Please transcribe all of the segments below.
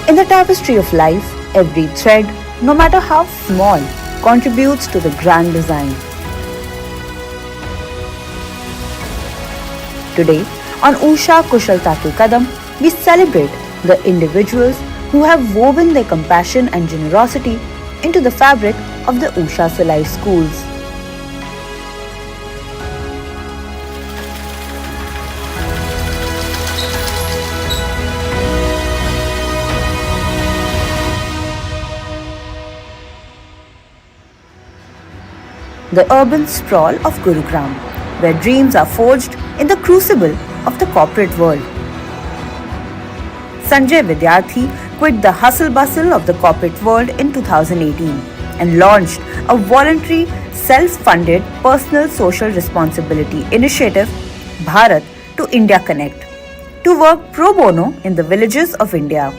In the tapestry of life, every thread, no matter how small, contributes to the grand design. Today, on Usha Kushalta Ke Kadam, we celebrate the individuals who have woven their compassion and generosity into the fabric of the Usha Silai schools. The urban sprawl of Gurugram, where dreams are forged in the crucible of the corporate world. Sanjay Vidyarthi quit the hustle-bustle of the corporate world in 2018 and launched a voluntary, self-funded personal social responsibility initiative, Bharat to India Connect, to work pro bono in the villages of India.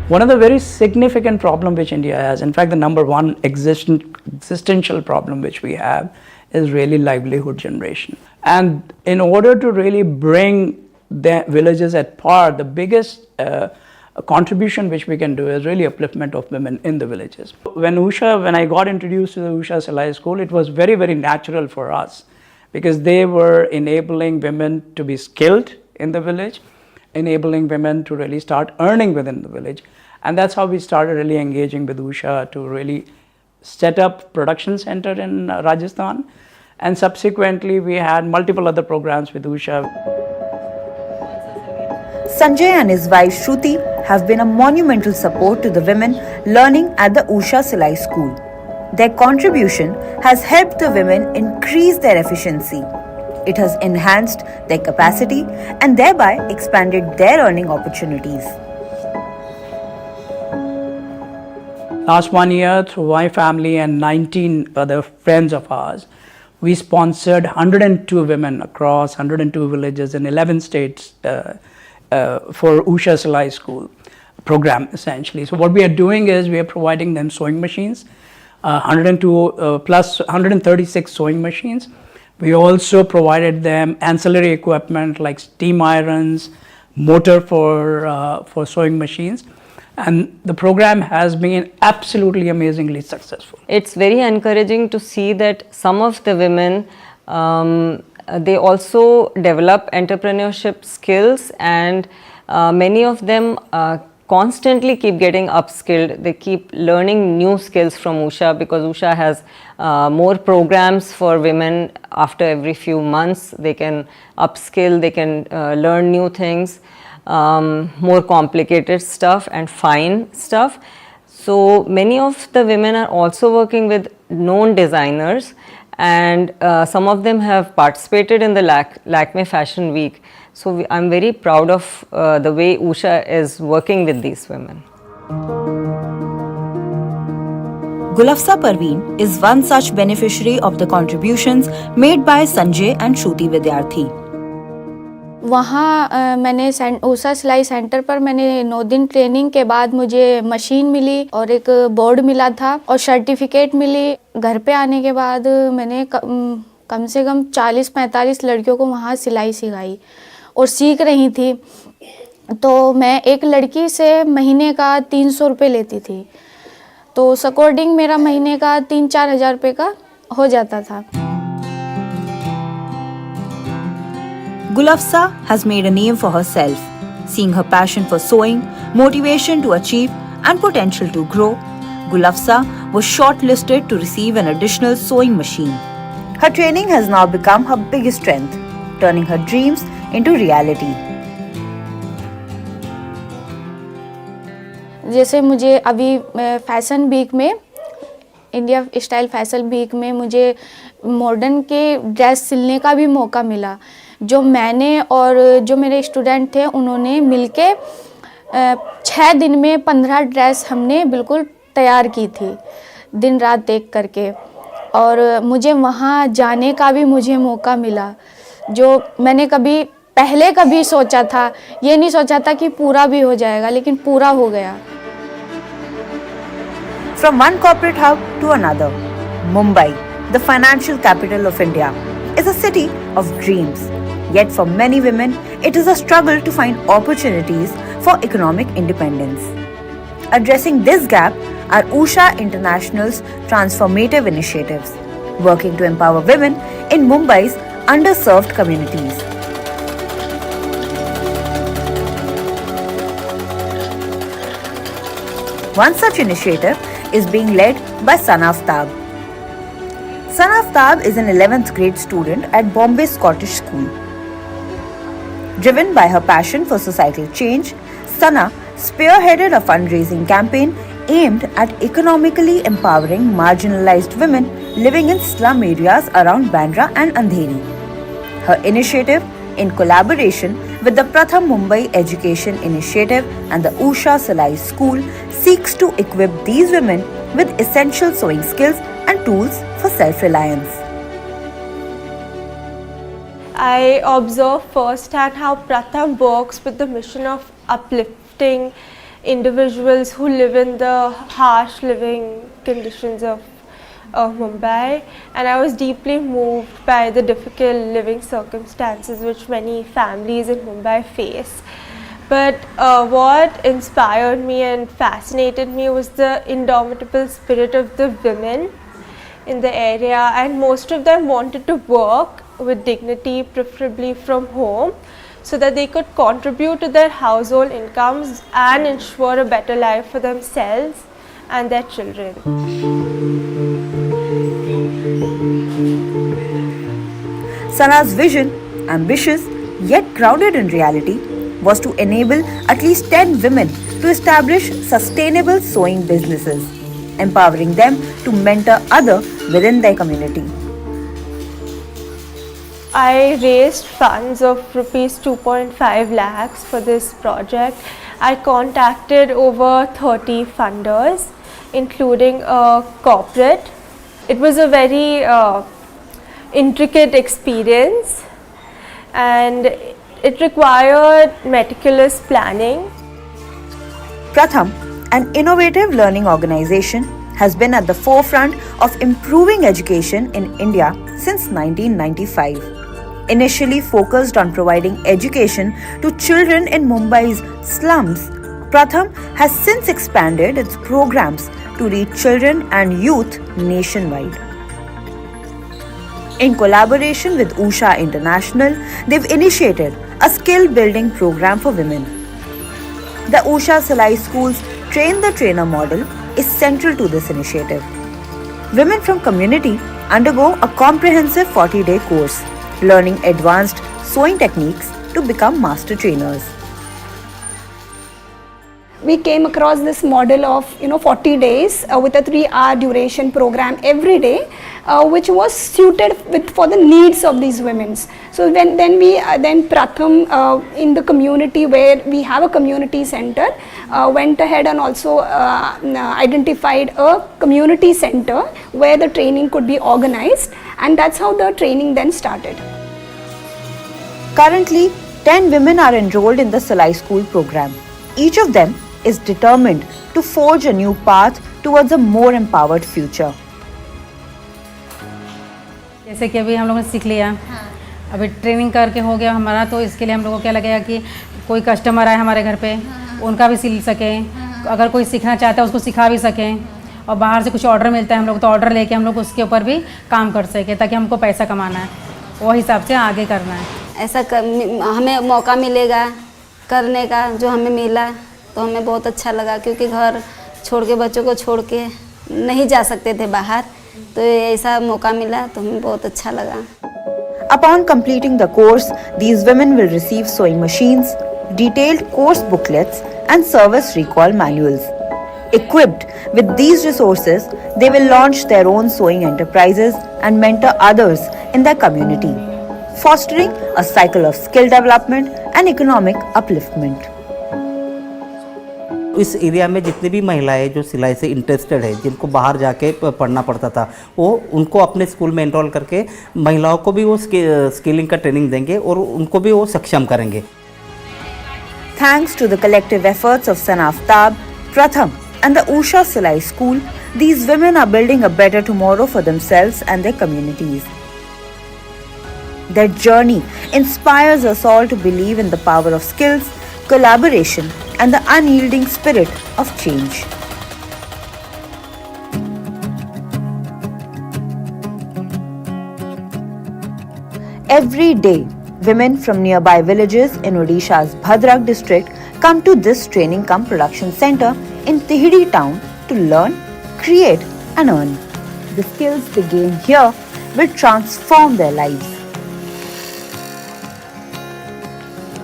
One of the very significant problem which India has, in fact the number one existential problem which we have, is really livelihood generation. And in order to really bring the villages at par, the biggest contribution which we can do is really upliftment of women in the villages. When I got introduced to the Usha Silai School, it was very, very natural for us because they were enabling women to be skilled in the village, enabling women to really start earning within the village. And that's how we started really engaging with Usha to really set up production center in Rajasthan. And subsequently, we had multiple other programs with Usha. Sanjay and his wife Shruti have been a monumental support to the women learning at the Usha Silai School. Their contribution has helped the women increase their efficiency. It has enhanced their capacity and thereby expanded their earning opportunities. Last 1 year, through my family and 19 other friends of ours, we sponsored 102 women across 102 villages in 11 states for Usha Silai School program, essentially. So what we are doing is we are providing them sewing machines, 102 plus 136 sewing machines. We also provided them ancillary equipment like steam irons, motor for sewing machines. And the program has been absolutely amazingly successful. It's very encouraging to see that some of the women, they also develop entrepreneurship skills, and many of them constantly keep getting upskilled. They keep learning new skills from Usha because Usha has more programs for women. After every few months, they can upskill, they can learn new things. More complicated stuff and fine stuff. So many of the women are also working with known designers, and some of them have participated in the Lakme Fashion Week. So I'm very proud of the way Usha is working with these women. Gulafsa Parveen is one such beneficiary of the contributions made by Sanjay and Shruti Vidyarthi. वहाँ मैंने ऊषा सिलाई centre पर मैंने 9 दिन training के बाद मुझे machine मिली और एक बोर्ड मिला था और सर्टिफिकेट मिली। घर पे आने के बाद मैंने कम से कम 40-45 लड़कियों को वहाँ सिलाई सिखाई और सीख रही थी। तो मैं एक लड़की से महीने का 300 रुपये लेती थी, तो उस अकॉर्डिंग मेरा महीने का 3-4 हज़ार रुपये का हो जाता था। Gulafsa has made a name for herself. Seeing her passion for sewing, motivation to achieve, and potential to grow, Gulafsa was shortlisted to receive an additional sewing machine. Her training has now become her biggest strength, turning her dreams into reality. जैसे मुझे अभी fashion week में, India style fashion week में मुझे modern के dress सिलने का भी मौका मिला, जो मैंने और जो मेरे स्टूडेंट थे उन्होंने मिलके 6 दिन में 15 ड्रेस हमने बिल्कुल तैयार की थी, दिन रात एक करके। और मुझे वहाँ जाने का भी मुझे मौका मिला, जो मैंने कभी सोचा था, ये नहीं सोचा था कि पूरा भी हो जाएगा, लेकिन पूरा हो गया। From one corporate hub to another, Mumbai, the financial capital of India, is a city of dreams. Yet for many women, it is a struggle to find opportunities for economic independence. Addressing this gap are Usha International's transformative initiatives, working to empower women in Mumbai's underserved communities. One such initiative is being led by Sana Aftab. Sana Aftab is an 11th grade student at Bombay Scottish School. Driven by her passion for societal change, Sana spearheaded a fundraising campaign aimed at economically empowering marginalized women living in slum areas around Bandra and Andheri. Her initiative, in collaboration with the Pratham Mumbai Education Initiative and the Usha Salai School, seeks to equip these women with essential sewing skills and tools for self-reliance. I observe firsthand how Pratham works with the mission of uplifting individuals who live in the harsh living conditions of Mumbai, and I was deeply moved by the difficult living circumstances which many families in Mumbai face. But what inspired me and fascinated me was the indomitable spirit of the women in the area, and most of them wanted to work with dignity, preferably from home, so that they could contribute to their household incomes and ensure a better life for themselves and their children. Sana's vision, ambitious yet grounded in reality, was to enable at least 10 women to establish sustainable sewing businesses, empowering them to mentor others within their community. I raised funds of rupees 2.5 lakhs for this project. I contacted over 30 funders, including a corporate. It was a very intricate experience, and it required meticulous planning. Pratham, an innovative learning organization, has been at the forefront of improving education in India since 1995. Initially focused on providing education to children in Mumbai's slums, Pratham has since expanded its programs to reach children and youth nationwide. In collaboration with Usha International, they've initiated a skill building program for women. The Usha Salai School's Train the Trainer model is central to this initiative. Women from community undergo a comprehensive 40-day course, learning advanced sewing techniques to become master trainers. We came across this model of 40 days with a 3-hour duration program every day, which was suited for the needs of these women. So then Pratham in the community, where we have a community center, went ahead and also identified a community center where the training could be organized, and that's how the training then started. Currently, 10 women are enrolled in the Salai School program. Each of them is determined to forge a new path towards a more empowered future. जैसे कि अभी हम लोगों ने सीख लिया, अभी training करके हो गया हमारा, तो इसके लिए हम लोगों को क्या लगेगा कि कोई कस्टमर आए हमारे घर पे, उनका भी सिल सकें, अगर कोई सीखना चाहता है उसको सिखा भी सकें, और बाहर से कुछ ऑर्डर मिलता है हम लोग तो ऑर्डर लेके हम लोग उसके ऊपर भी काम कर सकें, ताकि हमको पैसा कमाना है, वो हिसाब से आगे करना है. ऐसा हमें मौका मिलेगा करने का, जो हमें मिला तो हमें बहुत अच्छा लगा, क्योंकि घर छोड़ के, बच्चों को छोड़ के नहीं जा सकते थे बाहर, तो ऐसा मौका मिला तो हमें बहुत अच्छा लगा. Upon completing the course, these women will receive sewing machines, detailed course booklets and service recall manuals. Equipped with these resources, they will launch their own sewing enterprises and mentor others in their community, fostering a cycle of skill development and economic upliftment. इस area में जितनी भी महिलाएं जो सिलाई से interested है, जिनको बाहर जाके पढ़ना पड़ता था, वो उनको अपने स्कूल में एनरोल करके महिलाओं को भी वो स्किलिंग का ट्रेनिंग देंगे और उनको भी वो सक्षम करेंगे. Thanks to the collective efforts of Sana Aftab, Pratham and the Usha Salai School, these women are building a better tomorrow for themselves and their communities. Their journey inspires us all to believe in the power of skills, collaboration, and the unyielding spirit of change. Every day, women from nearby villages in Odisha's Bhadrak district come to this training cum production center in Tihidi town to learn, create and earn. The skills they gain here will transform their lives.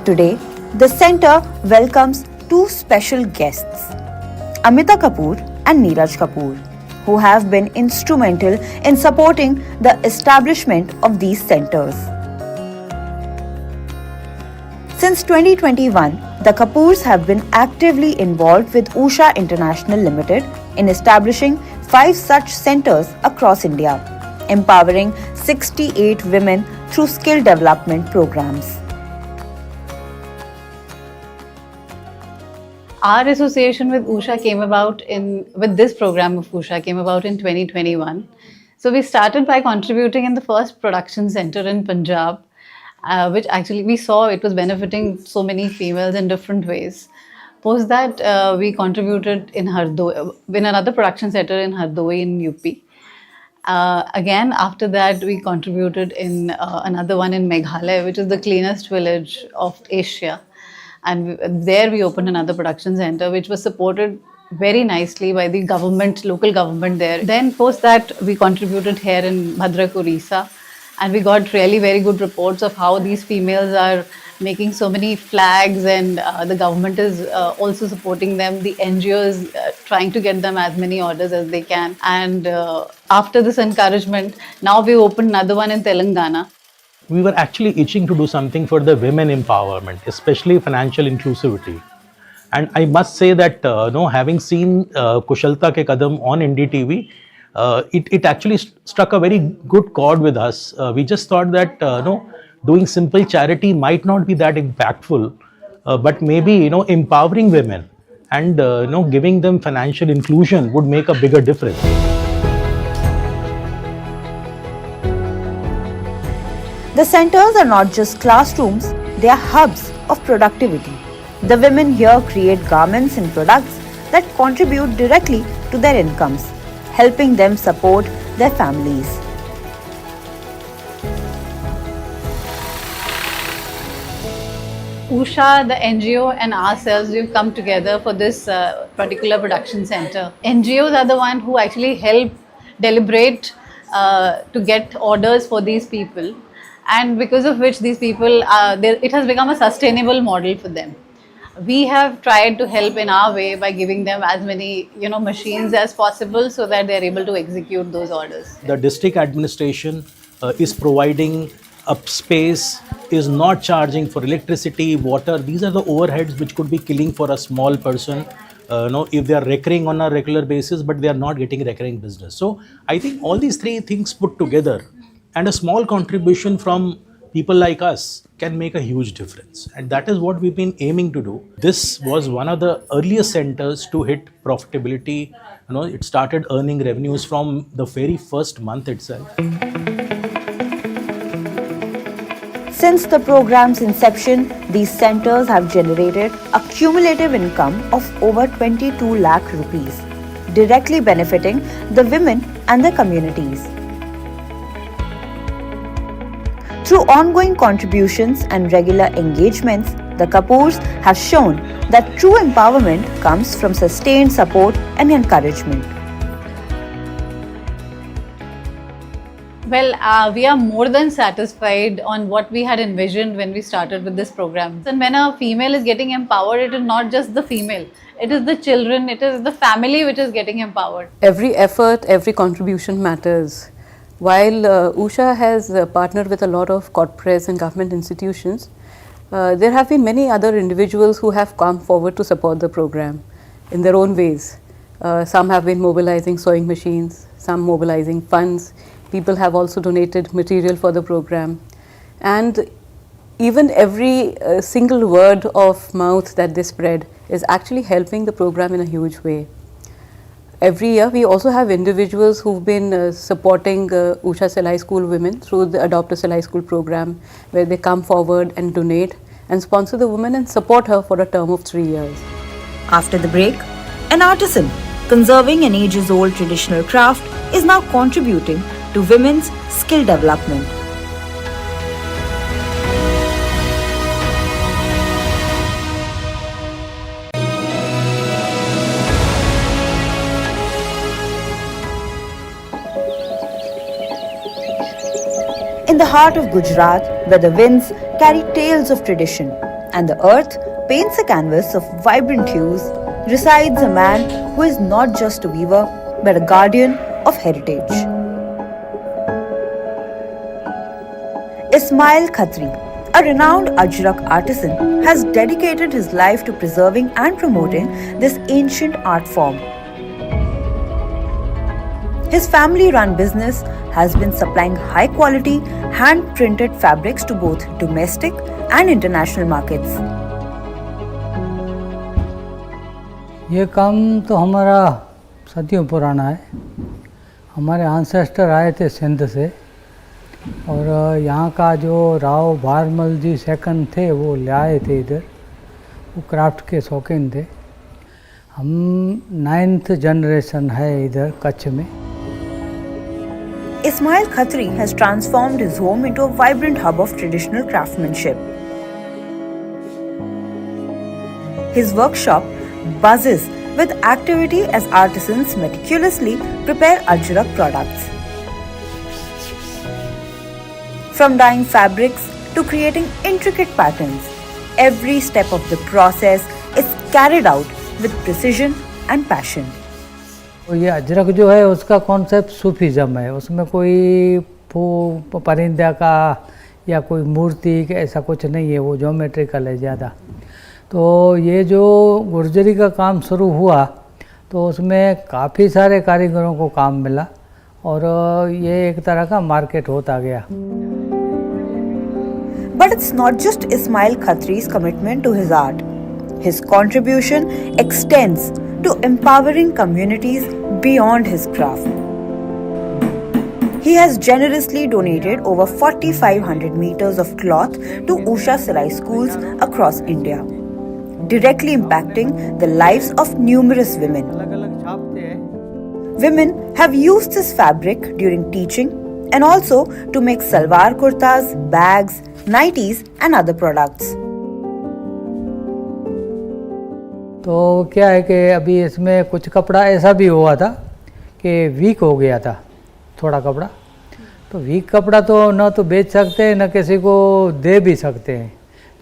Today, the center welcomes two special guests, Amita Kapoor and Neeraj Kapoor, who have been instrumental in supporting the establishment of these centers. Since 2021, the Kapoors have been actively involved with Usha International Limited in establishing 5 such centers across India, empowering 68 women through skill development programs. Our association with Usha came about with this program of Usha came about in 2021. So we started by contributing in the first production center in Punjab, which actually we saw it was benefiting so many females in different ways. Post that, we contributed in Hardoi, in another production center in Hardoi in UP. Again, after that, we contributed in another one in Meghalaya, which is the cleanest village of Asia. And there we opened another production center, which was supported very nicely by the government, local government there. Then post that, we contributed here in Bhadrak, Orissa. And we got really very good reports of how these females are making so many flags, and the government is also supporting them. The NGOs trying to get them as many orders as they can. And after this encouragement, now we opened another one in Telangana. We were actually itching to do something for the women empowerment, especially financial inclusivity. And I must say that having seen Kushalta Ke Kadam on NDTV, it actually struck a very good chord with us. We just thought that doing simple charity might not be that impactful, but maybe empowering women and giving them financial inclusion would make a bigger difference. The centers are not just classrooms, they are hubs of productivity. The women here create garments and products that contribute directly to their incomes, helping them support their families. Usha, the NGO and ourselves, we've come together for this particular production center. NGOs are the ones who actually help deliberate to get orders for these people, and because of which these people, it has become a sustainable model for them. We have tried to help in our way by giving them as many machines as possible so that they're able to execute those orders. The district administration is providing a space, is not charging for electricity, water. These are the overheads which could be killing for a small person if they are recurring on a regular basis, but they are not getting recurring business. So I think all these three things put together and a small contribution from people like us can make a huge difference, and that is what we've been aiming to do. This was one of the earliest centers to hit profitability. It started earning revenues from the very first month itself. Since the program's inception, these centers have generated a cumulative income of over 22 lakh rupees, directly benefiting the women and their communities. Through ongoing contributions and regular engagements, the Kapoors have shown that true empowerment comes from sustained support and encouragement. Well, we are more than satisfied on what we had envisioned when we started with this program. And when a female is getting empowered, it is not just the female, it is the children, it is the family which is getting empowered. Every effort, every contribution matters. While Usha has partnered with a lot of corporates and government institutions, there have been many other individuals who have come forward to support the program in their own ways. Some have been mobilizing sewing machines, some mobilizing funds. People have also donated material for the program. And even every single word of mouth that they spread is actually helping the program in a huge way. Every year, we also have individuals who've been supporting Usha Silai School women through the Adopt a Silai School program, where they come forward and donate and sponsor the woman and support her for a term of 3 years. After the break, an artisan conserving an ages-old traditional craft is now contributing to women's skill development. In the heart of Gujarat, where the winds carry tales of tradition and the earth paints a canvas of vibrant hues, resides a man who is not just a weaver but a guardian of heritage. Ismail Khatri, a renowned Ajrak artisan, has dedicated his life to preserving and promoting this ancient art form. His family-run business has been supplying high-quality, hand-printed fabrics to both domestic and international markets. ये काम तो हमारा सदियों पुराना है। हमारे ancestor आए थे सिंध से और यहाँ का जो राव भारमल जी सेकंड थे वो ले आए थे इधर। वो क्राफ्ट के शौकीन थे। हम 9th जनरेशन है इधर कच्छ में। Ismail Khatri has transformed his home into a vibrant hub of traditional craftsmanship. His workshop buzzes with activity as artisans meticulously prepare Ajrak products. From dyeing fabrics to creating intricate patterns, every step of the process is carried out with precision and passion. ये अजरक जो है उसका concept Sufism है। उसमें कोई परिंदा का या कोई मूर्ति ऐसा कुछ नहीं है, वो ज्योमेट्रिकल है ज़्यादा। तो ये जो गुर्जरी का काम शुरू हुआ तो उसमें काफ़ी सारे कारीगरों को काम मिला और ये एक तरह का मार्केट होता गया। But it's not just Ismail Khatri's commitment to his art. His contribution extends to empowering communities beyond his craft. He has generously donated over 4,500 meters of cloth to Usha Silai schools across India, directly impacting the lives of numerous women. Women have used this fabric during teaching and also to make salwar kurtas, bags, nighties and other products. तो क्या है कि अभी इसमें कुछ कपड़ा ऐसा भी हुआ था कि वीक हो गया था थोड़ा कपड़ा। तो वीक कपड़ा तो न तो बेच सकते हैं न किसी को दे भी सकते हैं।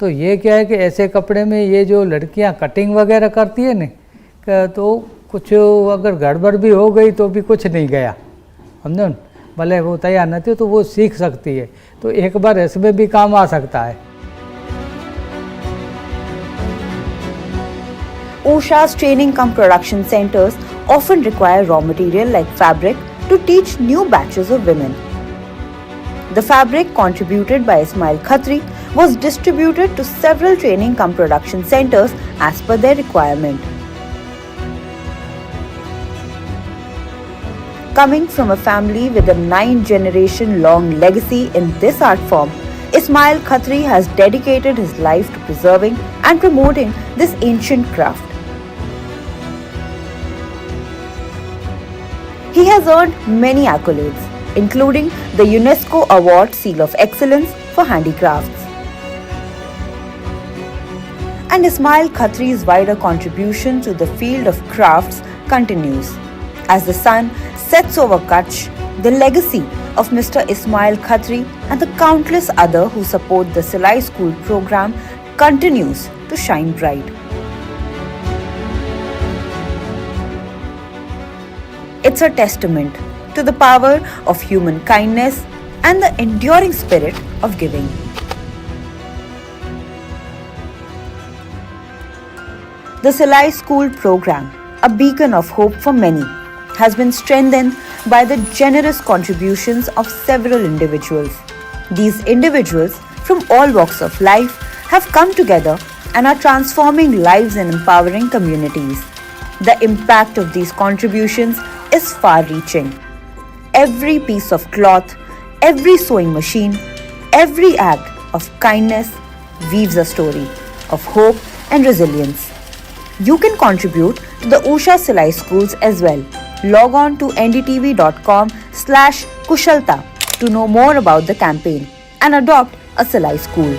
तो ये क्या है कि ऐसे कपड़े में ये जो लड़कियां कटिंग वगैरह करती है ना, तो कुछ अगर गड़बड़ भी हो गई तो भी कुछ नहीं गया, समझो। भले वो तैयार नहीं थी तो वो सीख सकती है, तो एक बार इसमें भी काम आ सकता है। Usha's training cum production centers often require raw material like fabric to teach new batches of women. The fabric contributed by Ismail Khatri was distributed to several training cum production centers as per their requirement. Coming from a family with a 9-generation long legacy in this art form, Ismail Khatri has dedicated his life to preserving and promoting this ancient craft. He has earned many accolades, including the UNESCO Award Seal of Excellence for Handicrafts. And Ismail Khatri's wider contribution to the field of crafts continues. As the sun sets over Kutch, the legacy of Mr. Ismail Khatri and the countless others who support the Silai School program continues to shine bright. It's a testament to the power of human kindness and the enduring spirit of giving. The Silai School program, a beacon of hope for many, has been strengthened by the generous contributions of several individuals. These individuals from all walks of life have come together and are transforming lives and empowering communities. The impact of these contributions is far-reaching. Every piece of cloth, every sewing machine, every act of kindness weaves a story of hope and resilience. You can contribute to the Usha Silai Schools as well. Log on to ndtv.com/kushalta to know more about the campaign and adopt a Silai school.